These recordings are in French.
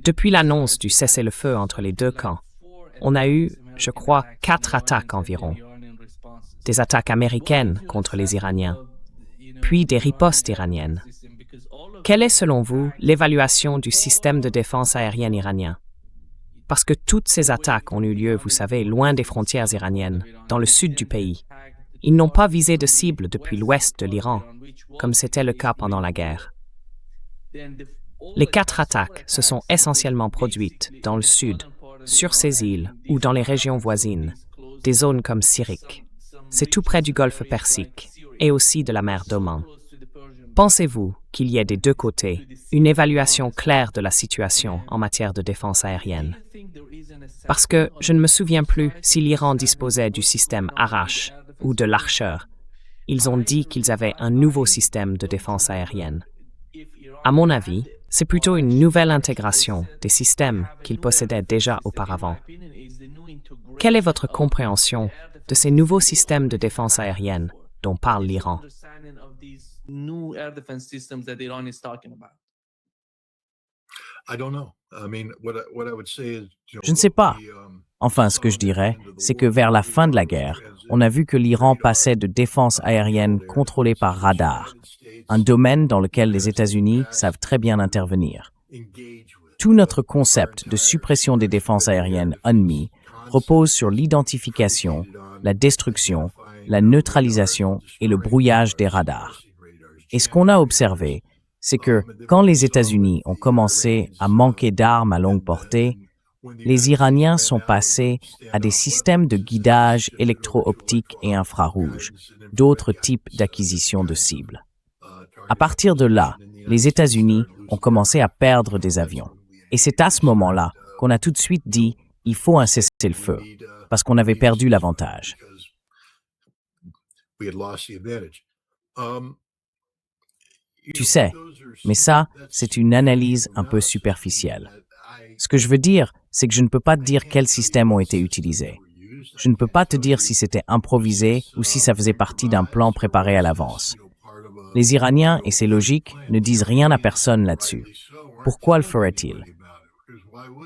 Depuis l'annonce du cessez-le-feu entre les deux camps, on a eu, je crois, 4 attaques environ. Des attaques américaines contre les Iraniens, puis des ripostes iraniennes. Quelle est, selon vous, l'évaluation du système de défense aérienne iranien? Parce que toutes ces attaques ont eu lieu, vous savez, loin des frontières iraniennes, dans le sud du pays. Ils n'ont pas visé de cible depuis l'ouest de l'Iran, comme c'était le cas pendant la guerre. Les 4 attaques se sont essentiellement produites dans le sud, sur ces îles ou dans les régions voisines, des zones comme Sirik. C'est tout près du golfe Persique et aussi de la mer d'Oman. Pensez-vous qu'il y ait des deux côtés une évaluation claire de la situation en matière de défense aérienne? Parce que je ne me souviens plus si l'Iran disposait du système Arash ou de l'Archer. Ils ont dit qu'ils avaient un nouveau système de défense aérienne. À mon avis, c'est plutôt une nouvelle intégration des systèmes qu'ils possédaient déjà auparavant. Quelle est votre compréhension de ces nouveaux systèmes de défense aérienne dont parle l'Iran? Je ne sais pas. Enfin, ce que je dirais, c'est que vers la fin de la guerre, on a vu que l'Iran passait de défense aérienne contrôlée par radar, un domaine dans lequel les États-Unis savent très bien intervenir. Tout notre concept de suppression des défenses aériennes ennemies repose sur l'identification, la destruction, la neutralisation et le brouillage des radars. Et ce qu'on a observé, c'est que quand les États-Unis ont commencé à manquer d'armes à longue portée, les Iraniens sont passés à des systèmes de guidage électro-optique et infrarouge, d'autres types d'acquisition de cibles. À partir de là, les États-Unis ont commencé à perdre des avions. Et c'est à ce moment-là qu'on a tout de suite dit « il faut un cessez-le-feu » parce qu'on avait perdu l'avantage. Tu sais, mais ça, c'est une analyse un peu superficielle. Ce que je veux dire, c'est que je ne peux pas te dire quels systèmes ont été utilisés. Je ne peux pas te dire si c'était improvisé ou si ça faisait partie d'un plan préparé à l'avance. Les Iraniens, et c'est logique, ne disent rien à personne là-dessus. Pourquoi le feraient-ils?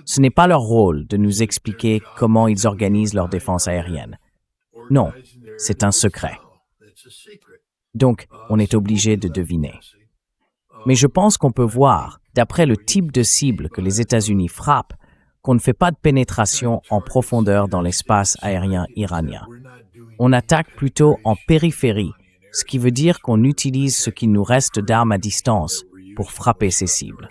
Ce n'est pas leur rôle de nous expliquer comment ils organisent leur défense aérienne. Non, c'est un secret. Donc, on est obligé de deviner. Mais je pense qu'on peut voir, d'après le type de cible que les États-Unis frappent, qu'on ne fait pas de pénétration en profondeur dans l'espace aérien iranien. On attaque plutôt en périphérie, ce qui veut dire qu'on utilise ce qu'il nous reste d'armes à distance pour frapper ces cibles.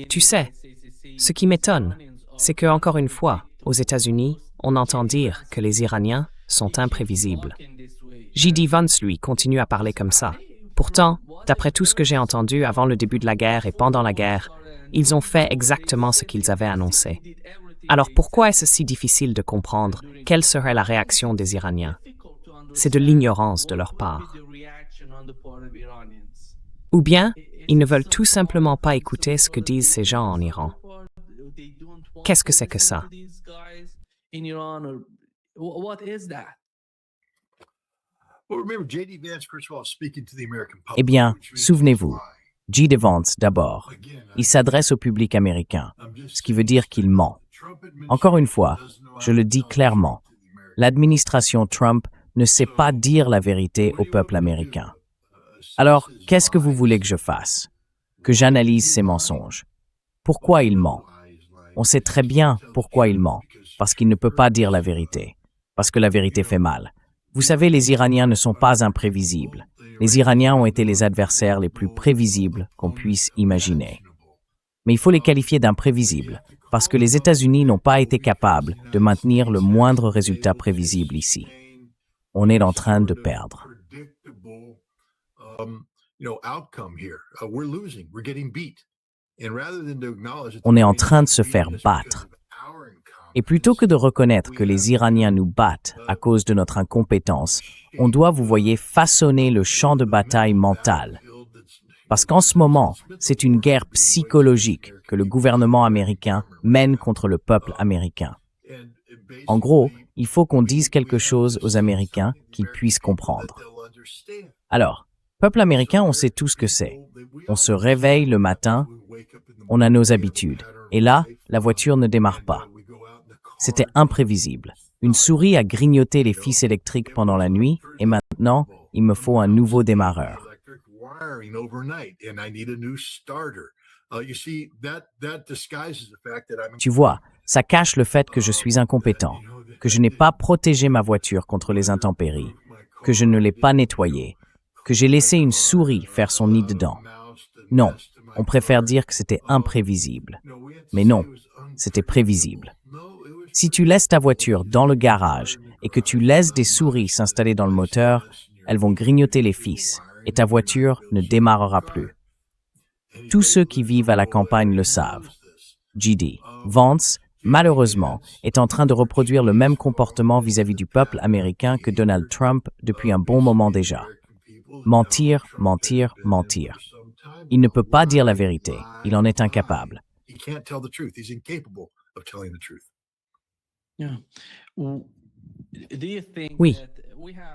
Tu sais, ce qui m'étonne, c'est que, encore une fois, aux États-Unis, on entend dire que les Iraniens sont imprévisibles. J.D. Vance, lui, continue à parler comme ça. Pourtant, d'après tout ce que j'ai entendu avant le début de la guerre et pendant la guerre, ils ont fait exactement ce qu'ils avaient annoncé. Alors pourquoi est-ce si difficile de comprendre quelle serait la réaction des Iraniens? C'est de l'ignorance de leur part. Ou bien, ils ne veulent tout simplement pas écouter ce que disent ces gens en Iran. Qu'est-ce que c'est que ça? Eh bien, souvenez-vous, J.D. Vance, d'abord, il s'adresse au public américain, ce qui veut dire qu'il ment. Encore une fois, je le dis clairement, l'administration Trump ne sait pas dire la vérité au peuple américain. Alors, qu'est-ce que vous voulez que je fasse? Que j'analyse ces mensonges? Pourquoi il ment? On sait très bien pourquoi il ment, parce qu'il ne peut pas dire la vérité, parce que la vérité fait mal. Vous savez, les Iraniens ne sont pas imprévisibles. Les Iraniens ont été les adversaires les plus prévisibles qu'on puisse imaginer. Mais il faut les qualifier d'imprévisibles, parce que les États-Unis n'ont pas été capables de maintenir le moindre résultat prévisible ici. On est en train de perdre. On est en train de se faire battre. Et plutôt que de reconnaître que les Iraniens nous battent à cause de notre incompétence, on doit, vous voyez, façonner le champ de bataille mental. Parce qu'en ce moment, c'est une guerre psychologique que le gouvernement américain mène contre le peuple américain. En gros, il faut qu'on dise quelque chose aux Américains qu'ils puissent comprendre. Alors, peuple américain, on sait tout ce que c'est. On se réveille le matin, on a nos habitudes. Et là, la voiture ne démarre pas. C'était imprévisible. Une souris a grignoté les fils électriques pendant la nuit et maintenant, il me faut un nouveau démarreur. Tu vois, ça cache le fait que je suis incompétent, que je n'ai pas protégé ma voiture contre les intempéries, que je ne l'ai pas nettoyée, que j'ai laissé une souris faire son nid dedans. Non, on préfère dire que c'était imprévisible. Mais non, c'était prévisible. Si tu laisses ta voiture dans le garage et que tu laisses des souris s'installer dans le moteur, elles vont grignoter les fils et ta voiture ne démarrera plus. Tous ceux qui vivent à la campagne le savent. J.D. Vance, malheureusement, est en train de reproduire le même comportement vis-à-vis du peuple américain que Donald Trump depuis un bon moment déjà. Mentir, mentir, mentir. Il ne peut pas dire la vérité. Il en est incapable. Oui.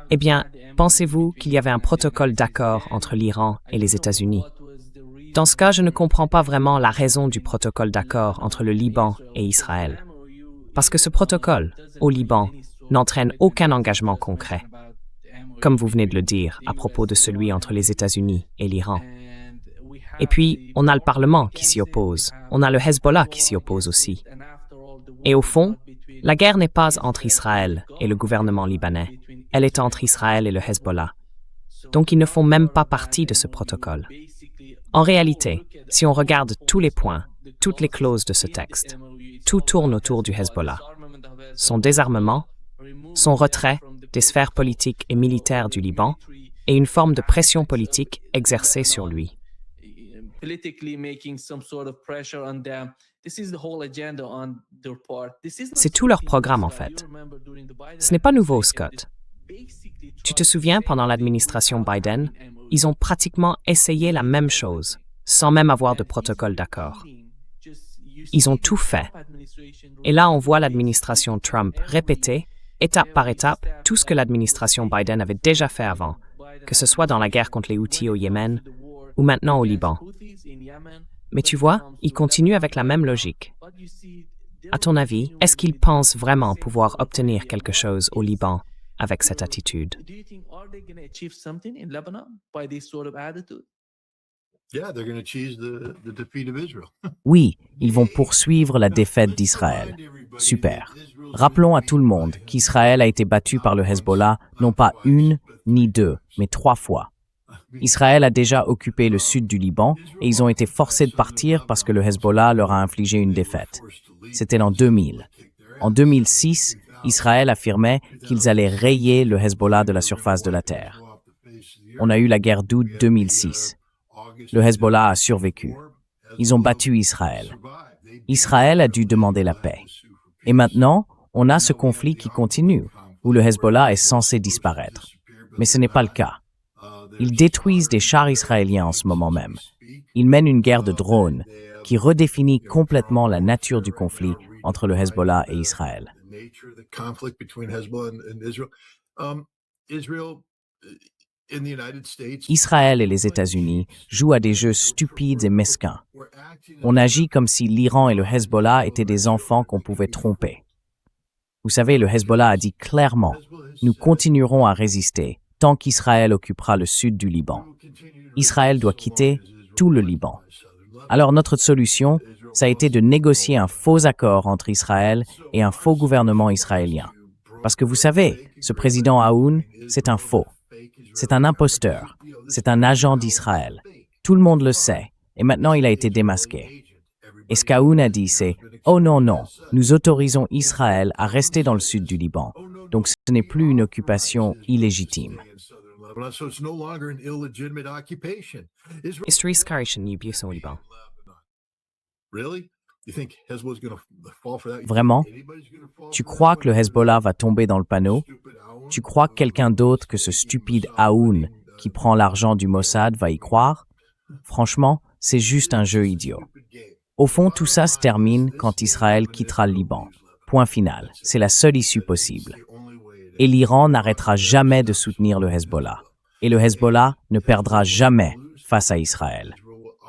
Eh bien, pensez-vous qu'il y avait un protocole d'accord entre l'Iran et les États-Unis? Dans ce cas, je ne comprends pas vraiment la raison du protocole d'accord entre le Liban et Israël. Parce que ce protocole, au Liban, n'entraîne aucun engagement concret, comme vous venez de le dire à propos de celui entre les États-Unis et l'Iran. Et puis, on a le Parlement qui s'y oppose, on a le Hezbollah qui s'y oppose aussi. Et au fond, la guerre n'est pas entre Israël et le gouvernement libanais, elle est entre Israël et le Hezbollah. Donc ils ne font même pas partie de ce protocole. En réalité, si on regarde tous les points, toutes les clauses de ce texte, tout tourne autour du Hezbollah. Son désarmement, son retrait des sphères politiques et militaires du Liban et une forme de pression politique exercée sur lui. C'est tout leur programme en fait. Ce n'est pas nouveau, Scott. Tu te souviens, pendant l'administration Biden, ils ont pratiquement essayé la même chose, sans même avoir de protocole d'accord. Ils ont tout fait. Et là, on voit l'administration Trump répéter, étape par étape, tout ce que l'administration Biden avait déjà fait avant, que ce soit dans la guerre contre les Houthis au Yémen ou maintenant au Liban. Mais tu vois, ils continuent avec la même logique. À ton avis, est-ce qu'ils pensent vraiment pouvoir obtenir quelque chose au Liban avec cette attitude? Oui, ils vont poursuivre la défaite d'Israël. Super. Rappelons à tout le monde qu'Israël a été battu par le Hezbollah non pas une ni deux, mais 3 fois. Israël a déjà occupé le sud du Liban et ils ont été forcés de partir parce que le Hezbollah leur a infligé une défaite. C'était en 2000. En 2006, Israël affirmait qu'ils allaient rayer le Hezbollah de la surface de la terre. On a eu la guerre d'août 2006. Le Hezbollah a survécu. Ils ont battu Israël. Israël a dû demander la paix. Et maintenant, on a ce conflit qui continue, où le Hezbollah est censé disparaître. Mais ce n'est pas le cas. Ils détruisent des chars israéliens en ce moment même. Ils mènent une guerre de drones qui redéfinit complètement la nature du conflit entre le Hezbollah et Israël. Israël et les États-Unis jouent à des jeux stupides et mesquins. On agit comme si l'Iran et le Hezbollah étaient des enfants qu'on pouvait tromper. Vous savez, le Hezbollah a dit clairement « Nous continuerons à résister tant qu'Israël occupera le sud du Liban. Israël doit quitter tout le Liban. » Alors notre solution, ça a été de négocier un faux accord entre Israël et un faux gouvernement israélien. Parce que vous savez, ce président Aoun, c'est un faux. C'est un imposteur. C'est un agent d'Israël. Tout le monde le sait. Et maintenant, il a été démasqué. Et ce qu'Aoun a dit, c'est « Oh non, non, nous autorisons Israël à rester dans le sud du Liban. Donc ce n'est plus une occupation illégitime. » Vraiment? Tu crois que le Hezbollah va tomber dans le panneau? Tu crois que quelqu'un d'autre que ce stupide Aoun qui prend l'argent du Mossad va y croire? Franchement, c'est juste un jeu idiot. Au fond, tout ça se termine quand Israël quittera le Liban. Point final. C'est la seule issue possible. Et l'Iran n'arrêtera jamais de soutenir le Hezbollah. Et le Hezbollah ne perdra jamais face à Israël.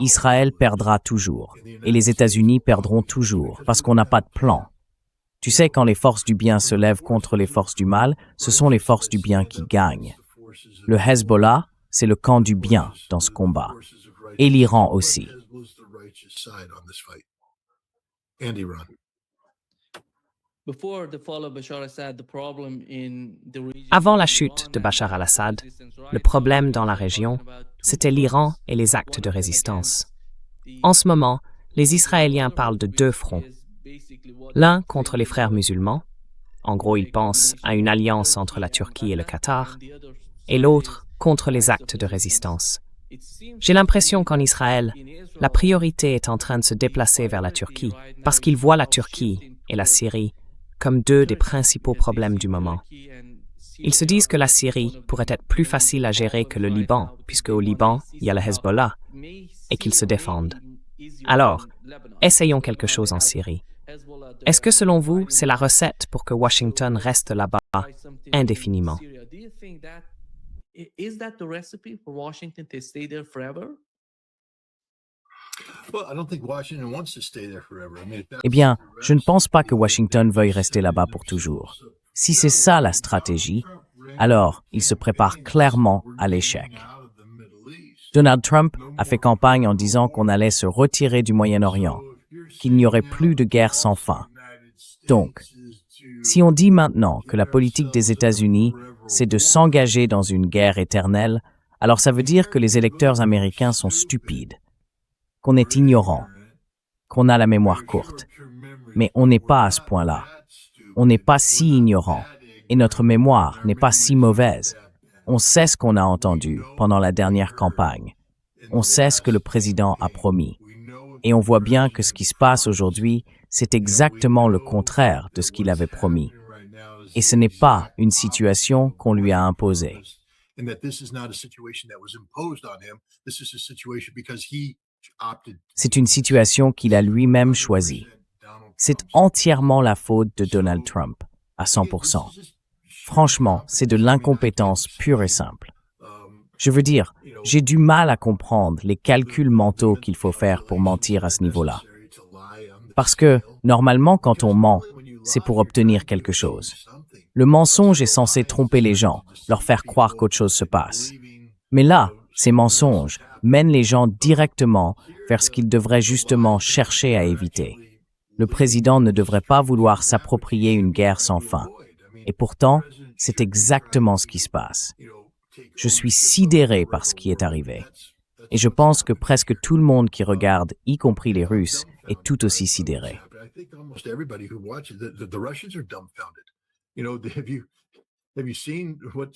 Israël perdra toujours. Et les États-Unis perdront toujours, parce qu'on n'a pas de plan. Tu sais, quand les forces du bien se lèvent contre les forces du mal, ce sont les forces du bien qui gagnent. Le Hezbollah, c'est le camp du bien dans ce combat. Et l'Iran aussi. Avant la chute de Bachar al-Assad, le problème dans la région, c'était l'Iran et les actes de résistance. En ce moment, les Israéliens parlent de deux fronts. L'un contre les frères musulmans, en gros ils pensent à une alliance entre la Turquie et le Qatar, et l'autre contre les actes de résistance. J'ai l'impression qu'en Israël, la priorité est en train de se déplacer vers la Turquie, parce qu'ils voient la Turquie et la Syrie comme deux des principaux problèmes du moment. Ils se disent que la Syrie pourrait être plus facile à gérer que le Liban, puisque au Liban, il y a le Hezbollah, et qu'ils se défendent. Alors, essayons quelque chose en Syrie. Est-ce que selon vous, c'est la recette pour que Washington reste là-bas indéfiniment? Eh bien, je ne pense pas que Washington veuille rester là-bas pour toujours. Si c'est ça la stratégie, alors il se prépare clairement à l'échec. Donald Trump a fait campagne en disant qu'on allait se retirer du Moyen-Orient, qu'il n'y aurait plus de guerre sans fin. Donc, si on dit maintenant que la politique des États-Unis, c'est de s'engager dans une guerre éternelle, alors ça veut dire que les électeurs américains sont stupides, qu'on est ignorant, qu'on a la mémoire courte. Mais on n'est pas à ce point-là. On n'est pas si ignorant, et notre mémoire n'est pas si mauvaise. On sait ce qu'on a entendu pendant la dernière campagne. On sait ce que le président a promis. Et on voit bien que ce qui se passe aujourd'hui, c'est exactement le contraire de ce qu'il avait promis. Et ce n'est pas une situation qu'on lui a imposée. C'est une situation qu'il a lui-même choisie. C'est entièrement la faute de Donald Trump, à 100%. Franchement, c'est de l'incompétence pure et simple. Je veux dire, j'ai du mal à comprendre les calculs mentaux qu'il faut faire pour mentir à ce niveau-là. Parce que, normalement, quand on ment, c'est pour obtenir quelque chose. Le mensonge est censé tromper les gens, leur faire croire qu'autre chose se passe. Mais là, ces mensonges mènent les gens directement vers ce qu'ils devraient justement chercher à éviter. Le président ne devrait pas vouloir s'approprier une guerre sans fin. Et pourtant, c'est exactement ce qui se passe. Je suis sidéré par ce qui est arrivé. Et je pense que presque tout le monde qui regarde, y compris les Russes, est tout aussi sidéré.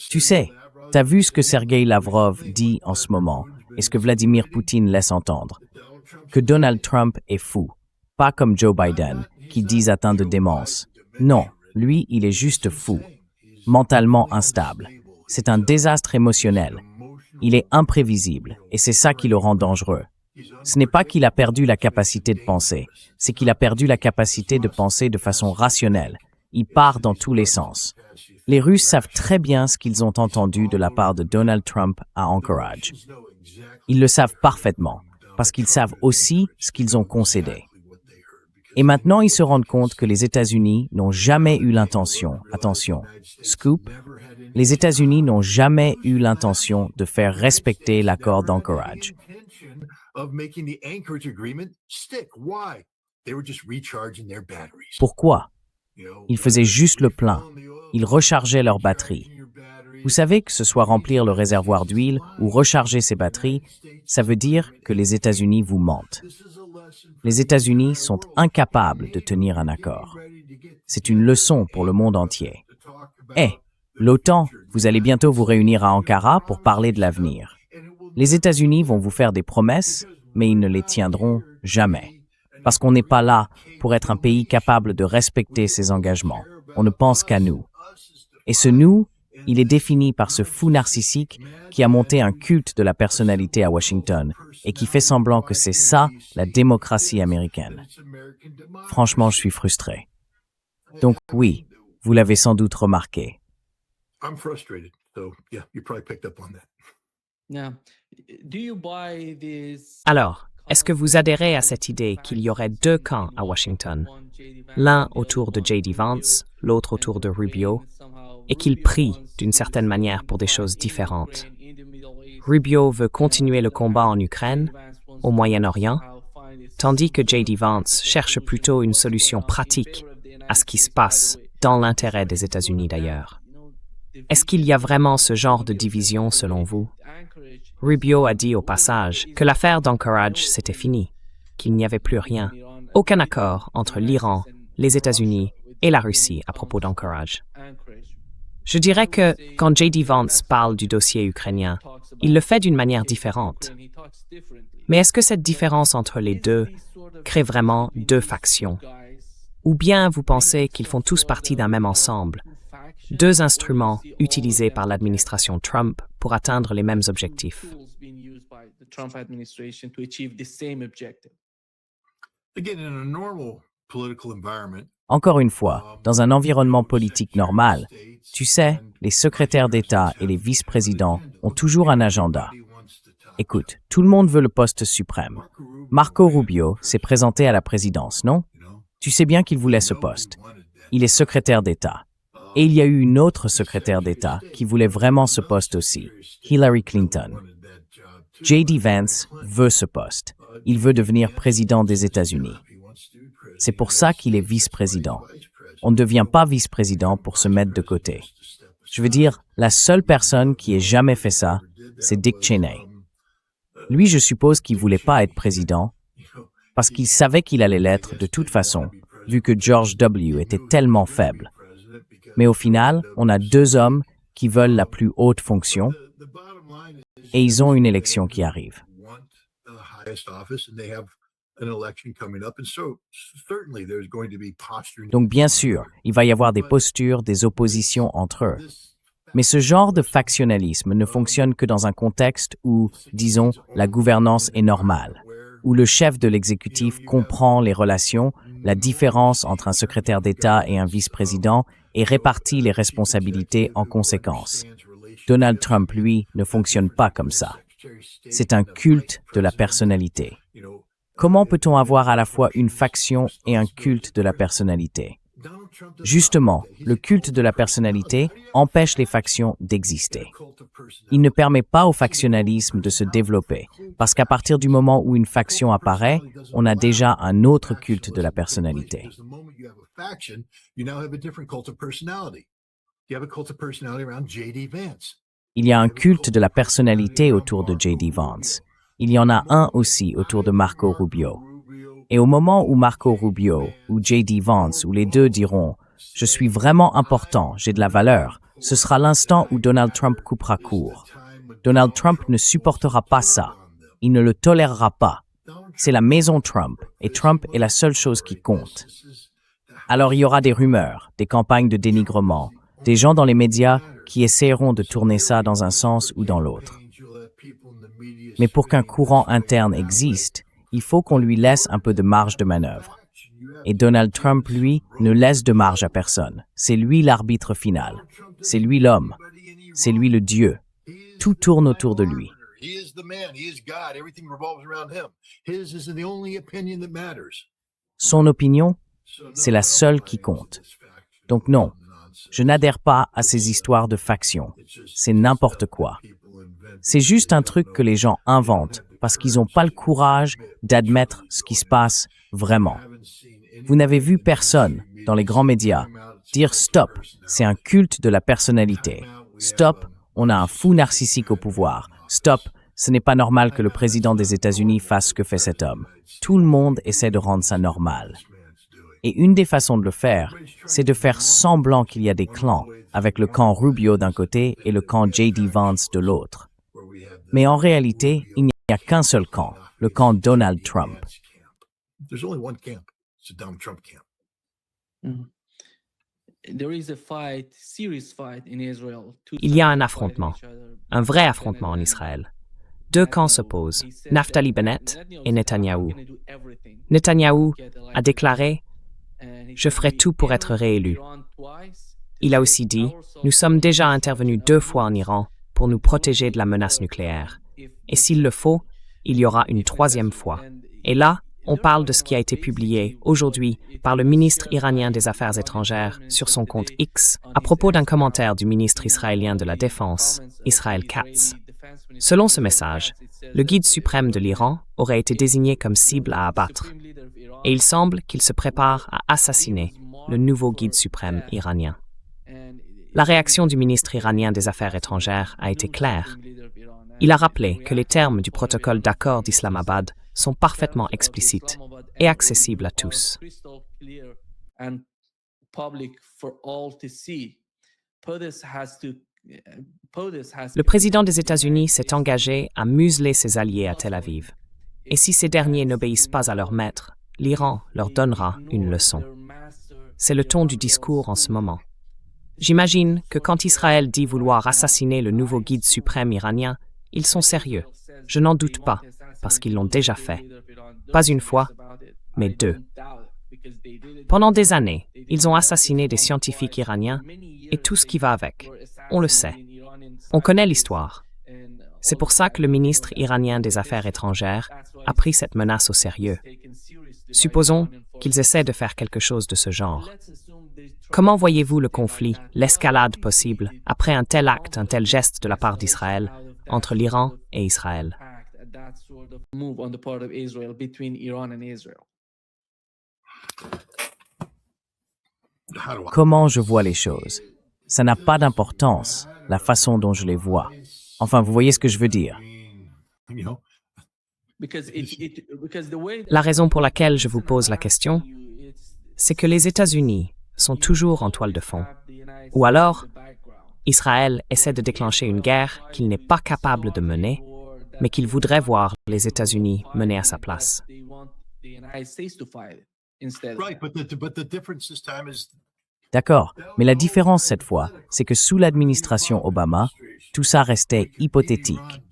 Tu sais, t'as vu ce que Sergueï Lavrov dit en ce moment et ce que Vladimir Poutine laisse entendre. Que Donald Trump est fou, pas comme Joe Biden, qui disent atteint de démence. Non, lui, il est juste fou, mentalement instable. C'est un désastre émotionnel. Il est imprévisible et c'est ça qui le rend dangereux. Ce n'est pas qu'il a perdu la capacité de penser, c'est qu'il a perdu la capacité de penser de façon rationnelle. Il part dans tous les sens. Les Russes savent très bien ce qu'ils ont entendu de la part de Donald Trump à Anchorage. Ils le savent parfaitement, parce qu'ils savent aussi ce qu'ils ont concédé. Et maintenant, ils se rendent compte que les États-Unis n'ont jamais eu l'intention, attention, scoop, les États-Unis n'ont jamais eu l'intention de faire respecter l'accord d'Anchorage. Pourquoi? Ils faisaient juste le plein. Ils rechargeaient leurs batteries. Vous savez que ce soit remplir le réservoir d'huile ou recharger ses batteries, ça veut dire que les États-Unis vous mentent. Les États-Unis sont incapables de tenir un accord. C'est une leçon pour le monde entier. L'OTAN, vous allez bientôt vous réunir à Ankara pour parler de l'avenir. Les États-Unis vont vous faire des promesses, mais ils ne les tiendront jamais. Parce qu'on n'est pas là pour être un pays capable de respecter ses engagements. On ne pense qu'à nous. Et ce nous, il est défini par ce fou narcissique qui a monté un culte de la personnalité à Washington et qui fait semblant que c'est ça, la démocratie américaine. Franchement, je suis frustré. Donc oui, vous l'avez sans doute remarqué. Alors, est-ce que vous adhérez à cette idée qu'il y aurait deux camps à Washington, l'un autour de J.D. Vance, l'autre autour de Rubio, et qu'ils prient d'une certaine manière pour des choses différentes? Rubio veut continuer le combat en Ukraine, au Moyen-Orient, tandis que J.D. Vance cherche plutôt une solution pratique à ce qui se passe dans l'intérêt des États-Unis d'ailleurs. Est-ce qu'il y a vraiment ce genre de division selon vous? Rubio a dit au passage que l'affaire d'Anchorage c'était fini, qu'il n'y avait plus rien, aucun accord entre l'Iran, les États-Unis et la Russie à propos d'Anchorage. Je dirais que quand J.D. Vance parle du dossier ukrainien, il le fait d'une manière différente. Mais est-ce que cette différence entre les deux crée vraiment deux factions? Ou bien vous pensez qu'ils font tous partie d'un même ensemble, deux instruments utilisés par l'administration Trump pour atteindre les mêmes objectifs? Encore une fois, dans un environnement politique normal, tu sais, les secrétaires d'État et les vice-présidents ont toujours un agenda. Écoute, tout le monde veut le poste suprême. Marco Rubio s'est présenté à la présidence, non? Tu sais bien qu'il voulait ce poste. Il est secrétaire d'État. Et il y a eu une autre secrétaire d'État qui voulait vraiment ce poste aussi, Hillary Clinton. J.D. Vance veut ce poste. Il veut devenir président des États-Unis. C'est pour ça qu'il est vice-président. On ne devient pas vice-président pour se mettre de côté. Je veux dire, la seule personne qui ait jamais fait ça, c'est Dick Cheney. Lui, je suppose qu'il voulait pas être président parce qu'il savait qu'il allait l'être de toute façon, vu que George W. était tellement faible. Mais au final, on a deux hommes qui veulent la plus haute fonction et ils ont une élection qui arrive. Donc bien sûr, il va y avoir des postures, des oppositions entre eux. Mais ce genre de factionnalisme ne fonctionne que dans un contexte où, disons, la gouvernance est normale, où le chef de l'exécutif comprend les relations, la différence entre un secrétaire d'État et un vice-président et répartit les responsabilités en conséquence. Donald Trump, lui, ne fonctionne pas comme ça. C'est un culte de la personnalité. Comment peut-on avoir à la fois une faction et un culte de la personnalité? Justement, le culte de la personnalité empêche les factions d'exister. Il ne permet pas au factionnalisme de se développer, parce qu'à partir du moment où une faction apparaît, on a déjà un autre culte de la personnalité. Il y a un culte de la personnalité autour de J.D. Vance. Il y en a un aussi autour de Marco Rubio. Et au moment où Marco Rubio ou J.D. Vance ou les deux diront « Je suis vraiment important, j'ai de la valeur », ce sera l'instant où Donald Trump coupera court. Donald Trump ne supportera pas ça. Il ne le tolérera pas. C'est la maison Trump, et Trump est la seule chose qui compte. Alors il y aura des rumeurs, des campagnes de dénigrement, des gens dans les médias qui essaieront de tourner ça dans un sens ou dans l'autre. Mais pour qu'un courant interne existe, il faut qu'on lui laisse un peu de marge de manœuvre. Et Donald Trump, lui, ne laisse de marge à personne. C'est lui l'arbitre final. C'est lui l'homme. C'est lui le Dieu. Tout tourne autour de lui. Son opinion, c'est la seule qui compte. Donc non, je n'adhère pas à ces histoires de factions. C'est n'importe quoi. C'est juste un truc que les gens inventent parce qu'ils n'ont pas le courage d'admettre ce qui se passe vraiment. Vous n'avez vu personne, dans les grands médias, dire « Stop, c'est un culte de la personnalité. Stop, on a un fou narcissique au pouvoir. Stop, ce n'est pas normal que le président des États-Unis fasse ce que fait cet homme. » Tout le monde essaie de rendre ça normal. Et une des façons de le faire, c'est de faire semblant qu'il y a des clans, avec le camp Rubio d'un côté et le camp J.D. Vance de l'autre. Mais en réalité, il n'y a qu'un seul camp, le camp Donald Trump. Il y a un affrontement, un vrai affrontement en Israël. Deux camps s'opposent, Naftali Bennett et Netanyahou. Netanyahou a déclaré Je ferai tout pour être réélu. Il a aussi dit, nous sommes déjà intervenus 2 fois en Iran pour nous protéger de la menace nucléaire. Et s'il le faut, il y aura une 3e fois. Et là, on parle de ce qui a été publié aujourd'hui par le ministre iranien des Affaires étrangères sur son compte X à propos d'un commentaire du ministre israélien de la Défense, Israel Katz. Selon ce message, le guide suprême de l'Iran aurait été désigné comme cible à abattre. Et il semble qu'il se prépare à assassiner le nouveau guide suprême iranien. La réaction du ministre iranien des Affaires étrangères a été claire. Il a rappelé que les termes du protocole d'accord d'Islamabad sont parfaitement explicites et accessibles à tous. Le président des États-Unis s'est engagé à museler ses alliés à Tel Aviv. Et si ces derniers n'obéissent pas à leur maître, l'Iran leur donnera une leçon. C'est le ton du discours en ce moment. J'imagine que quand Israël dit vouloir assassiner le nouveau guide suprême iranien, ils sont sérieux. Je n'en doute pas, parce qu'ils l'ont déjà fait. Pas une fois, mais 2. Pendant des années, ils ont assassiné des scientifiques iraniens et tout ce qui va avec. On le sait. On connaît l'histoire. C'est pour ça que le ministre iranien des Affaires étrangères a pris cette menace au sérieux. Supposons qu'ils essaient de faire quelque chose de ce genre. Comment voyez-vous le conflit, l'escalade possible, après un tel acte, un tel geste de la part d'Israël, entre l'Iran et Israël? Comment je vois les choses? Ça n'a pas d'importance, la façon dont je les vois. Enfin, vous voyez ce que je veux dire. La raison pour laquelle je vous pose la question, c'est que les États-Unis sont toujours en toile de fond. Ou alors, Israël essaie de déclencher une guerre qu'il n'est pas capable de mener, mais qu'il voudrait voir les États-Unis mener à sa place. D'accord, mais la différence cette fois, c'est que sous l'administration Obama, tout ça restait hypothétique.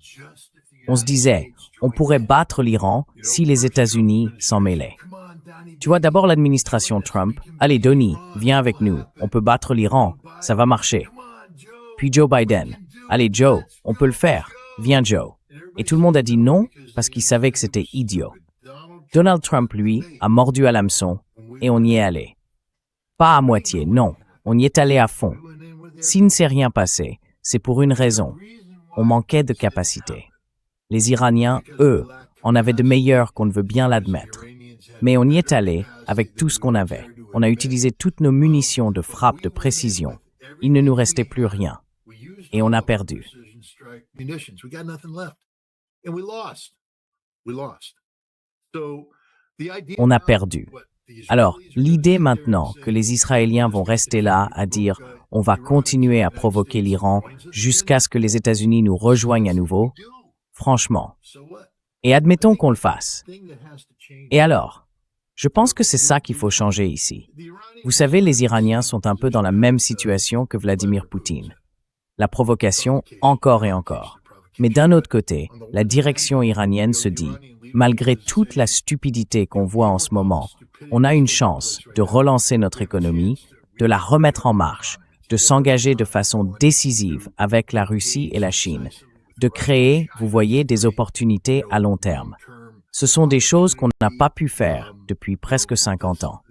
On se disait, on pourrait battre l'Iran si les États-Unis s'en mêlaient. Tu vois, d'abord l'administration Trump, allez Donnie, viens avec nous, on peut battre l'Iran, ça va marcher. Puis Joe Biden, allez Joe, on peut le faire, viens Joe. Et tout le monde a dit non parce qu'il savait que c'était idiot. Donald Trump, lui, a mordu à l'hameçon et on y est allé. Pas à moitié, non, on y est allé à fond. S'il ne s'est rien passé, c'est pour une raison. On manquait de capacité. Les Iraniens, eux, en avaient de meilleurs qu'on ne veut bien l'admettre. Mais on y est allé avec tout ce qu'on avait. On a utilisé toutes nos munitions de frappe de précision. Il ne nous restait plus rien. Et on a perdu. On a perdu. Alors, l'idée maintenant que les Israéliens vont rester là à dire « on va continuer à provoquer l'Iran jusqu'à ce que les États-Unis nous rejoignent à nouveau », franchement. Et admettons qu'on le fasse. Et alors? Je pense que c'est ça qu'il faut changer ici. Vous savez, les Iraniens sont un peu dans la même situation que Vladimir Poutine. La provocation, encore et encore. Mais d'un autre côté, la direction iranienne se dit, malgré toute la stupidité qu'on voit en ce moment, on a une chance de relancer notre économie, de la remettre en marche, de s'engager de façon décisive avec la Russie et la Chine, de créer, vous voyez, des opportunités à long terme. Ce sont des choses qu'on n'a pas pu faire depuis presque 50 ans.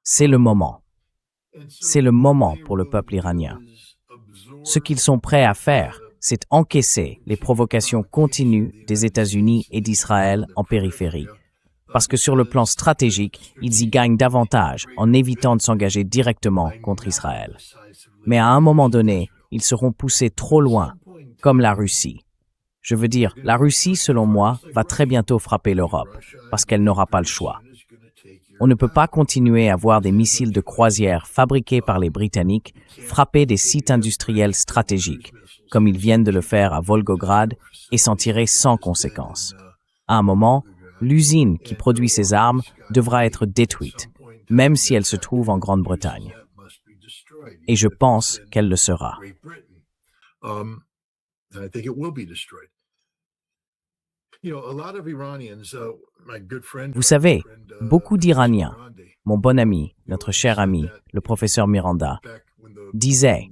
C'est le moment. C'est le moment pour le peuple iranien. Ce qu'ils sont prêts à faire, c'est encaisser les provocations continues des États-Unis et d'Israël en périphérie. Parce que sur le plan stratégique, ils y gagnent davantage en évitant de s'engager directement contre Israël. Mais à un moment donné, ils seront poussés trop loin, comme la Russie. Je veux dire, la Russie, selon moi, va très bientôt frapper l'Europe, parce qu'elle n'aura pas le choix. On ne peut pas continuer à voir des missiles de croisière fabriqués par les Britanniques frapper des sites industriels stratégiques, comme ils viennent de le faire à Volgograd, et s'en tirer sans conséquence. À un moment, l'usine qui produit ces armes devra être détruite, même si elle se trouve en Grande-Bretagne. Et je pense qu'elle le sera. Vous savez, beaucoup d'Iraniens, mon bon ami, notre cher ami, le professeur Miranda, disaient,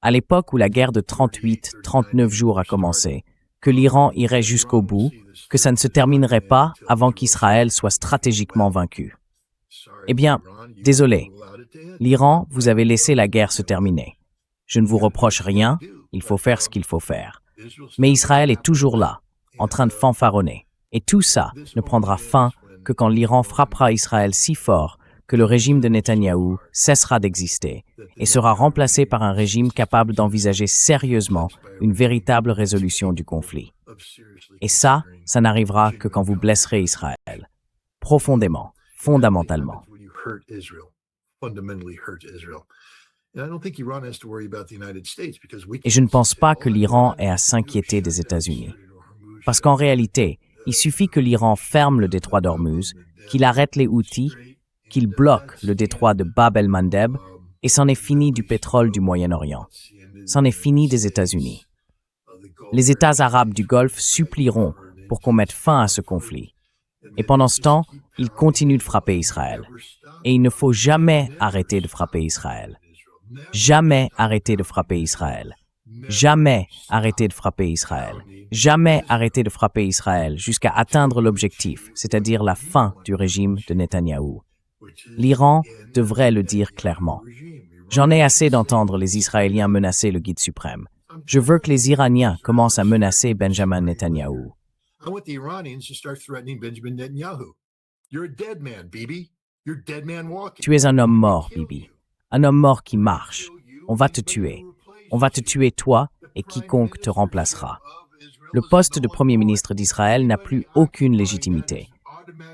à l'époque où la guerre de 38-39 jours a commencé, que l'Iran irait jusqu'au bout, que ça ne se terminerait pas avant qu'Israël soit stratégiquement vaincu. Eh bien, désolé, l'Iran, vous avez laissé la guerre se terminer. Je ne vous reproche rien, il faut faire ce qu'il faut faire. Mais Israël est toujours là, en train de fanfaronner. Et tout ça ne prendra fin que quand l'Iran frappera Israël si fort que le régime de Netanyahou cessera d'exister et sera remplacé par un régime capable d'envisager sérieusement une véritable résolution du conflit. Et ça n'arrivera que quand vous blesserez Israël, profondément, fondamentalement. Et je ne pense pas que l'Iran ait à s'inquiéter des États-Unis. Parce qu'en réalité, il suffit que l'Iran ferme le détroit d'Ormuz, qu'il arrête les Houthis, qu'il bloque le détroit de Bab el-Mandeb, et c'en est fini du pétrole du Moyen-Orient. C'en est fini des États-Unis. Les États arabes du Golfe supplieront pour qu'on mette fin à ce conflit. Et pendant ce temps, ils continuent de frapper Israël. Et il ne faut jamais arrêter de frapper Israël. Jamais arrêter de frapper Israël. Jamais arrêter de frapper Israël. Jamais arrêter de frapper Israël jusqu'à atteindre l'objectif, c'est-à-dire la fin du régime de Netanyahou. L'Iran devrait le dire clairement. J'en ai assez d'entendre les Israéliens menacer le guide suprême. Je veux que les Iraniens commencent à menacer Benjamin Netanyahou. Tu es un homme mort, Bibi. Un homme mort qui marche. On va te tuer. On va te tuer toi et quiconque te remplacera. Le poste de Premier ministre d'Israël n'a plus aucune légitimité.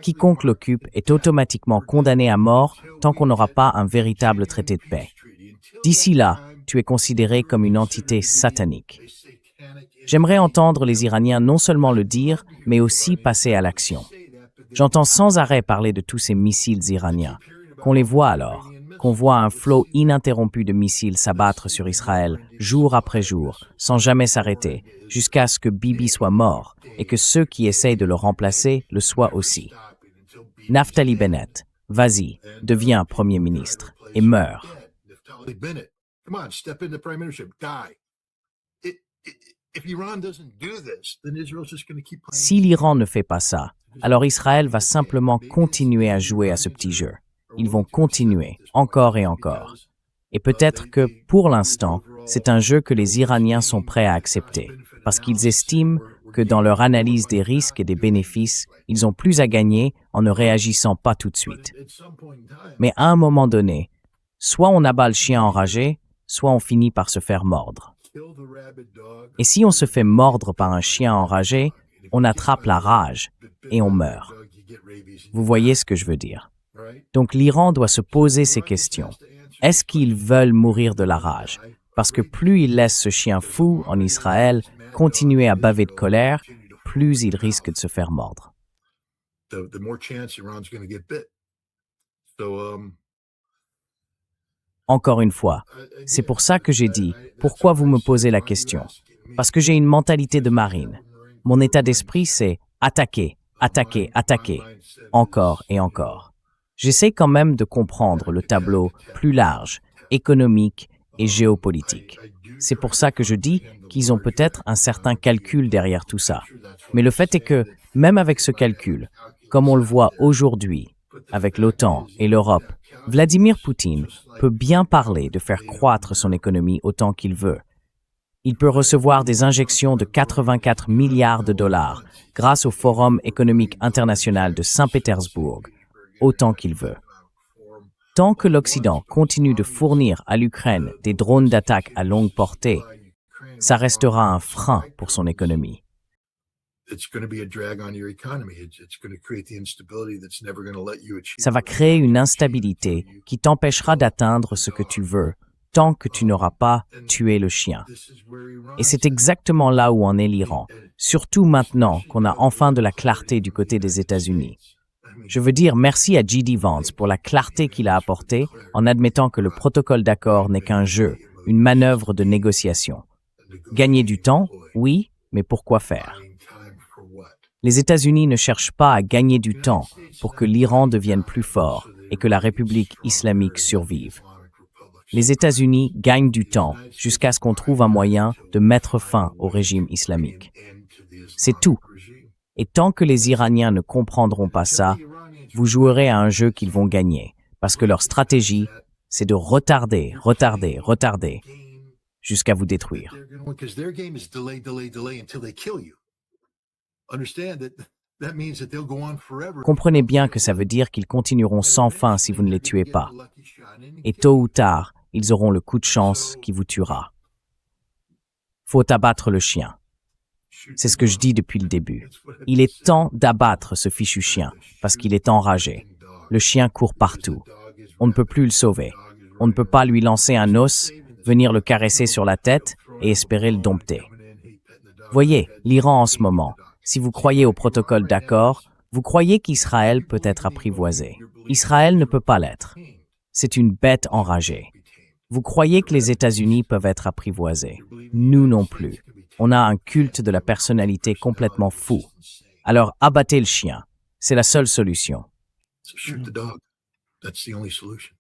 Quiconque l'occupe est automatiquement condamné à mort tant qu'on n'aura pas un véritable traité de paix. D'ici là, tu es considéré comme une entité satanique. J'aimerais entendre les Iraniens non seulement le dire, mais aussi passer à l'action. J'entends sans arrêt parler de tous ces missiles iraniens. Qu'on les voit alors, qu'on voit un flot ininterrompu de missiles s'abattre sur Israël, jour après jour, sans jamais s'arrêter, jusqu'à ce que Bibi soit mort et que ceux qui essayent de le remplacer le soient aussi. Naftali Bennett, vas-y, deviens Premier ministre et meurs. Si l'Iran ne fait pas ça, alors Israël va simplement continuer à jouer à ce petit jeu. Ils vont continuer, encore et encore. Et peut-être que, pour l'instant, c'est un jeu que les Iraniens sont prêts à accepter, parce qu'ils estiment que dans leur analyse des risques et des bénéfices, ils ont plus à gagner en ne réagissant pas tout de suite. Mais à un moment donné, soit on abat le chien enragé, soit on finit par se faire mordre. Et si on se fait mordre par un chien enragé, on attrape la rage et on meurt. Vous voyez ce que je veux dire? Donc l'Iran doit se poser ces questions. Est-ce qu'ils veulent mourir de la rage? Parce que plus ils laissent ce chien fou en Israël continuer à baver de colère, plus il risque de se faire mordre. Encore une fois, c'est pour ça que j'ai dit, pourquoi vous me posez la question? Parce que j'ai une mentalité de marine. Mon état d'esprit, c'est attaquer, attaquer, attaquer, encore et encore. J'essaie quand même de comprendre le tableau plus large, économique et géopolitique. C'est pour ça que je dis qu'ils ont peut-être un certain calcul derrière tout ça. Mais le fait est que, même avec ce calcul, comme on le voit aujourd'hui, avec l'OTAN et l'Europe, Vladimir Poutine peut bien parler de faire croître son économie autant qu'il veut. Il peut recevoir des injections de 84 milliards de dollars grâce au Forum économique international de Saint-Pétersbourg, autant qu'il veut. Tant que l'Occident continue de fournir à l'Ukraine des drones d'attaque à longue portée, ça restera un frein pour son économie. Ça va créer une instabilité qui t'empêchera d'atteindre ce que tu veux, tant que tu n'auras pas tué le chien. Et c'est exactement là où en est l'Iran, surtout maintenant qu'on a enfin de la clarté du côté des États-Unis. Je veux dire merci à J.D. Vance pour la clarté qu'il a apportée en admettant que le protocole d'accord n'est qu'un jeu, une manœuvre de négociation. Gagner du temps, oui, mais pour quoi faire? Les États-Unis ne cherchent pas à gagner du temps pour que l'Iran devienne plus fort et que la République islamique survive. Les États-Unis gagnent du temps jusqu'à ce qu'on trouve un moyen de mettre fin au régime islamique. C'est tout. Et tant que les Iraniens ne comprendront pas ça, vous jouerez à un jeu qu'ils vont gagner, parce que leur stratégie, c'est de retarder, jusqu'à vous détruire. Comprenez bien que ça veut dire qu'ils continueront sans fin si vous ne les tuez pas. Et tôt ou tard, ils auront le coup de chance qui vous tuera. Faut abattre le chien. C'est ce que je dis depuis le début. Il est temps d'abattre ce fichu chien, parce qu'il est enragé. Le chien court partout. On ne peut plus le sauver. On ne peut pas lui lancer un os, venir le caresser sur la tête et espérer le dompter. Voyez, l'Iran en ce moment, si vous croyez au protocole d'accord, vous croyez qu'Israël peut être apprivoisé. Israël ne peut pas l'être. C'est une bête enragée. Vous croyez que les États-Unis peuvent être apprivoisés. Nous non plus. On a un culte de la personnalité complètement fou. Alors abattez le chien. C'est la seule solution. So shoot the dog. That's the only solution.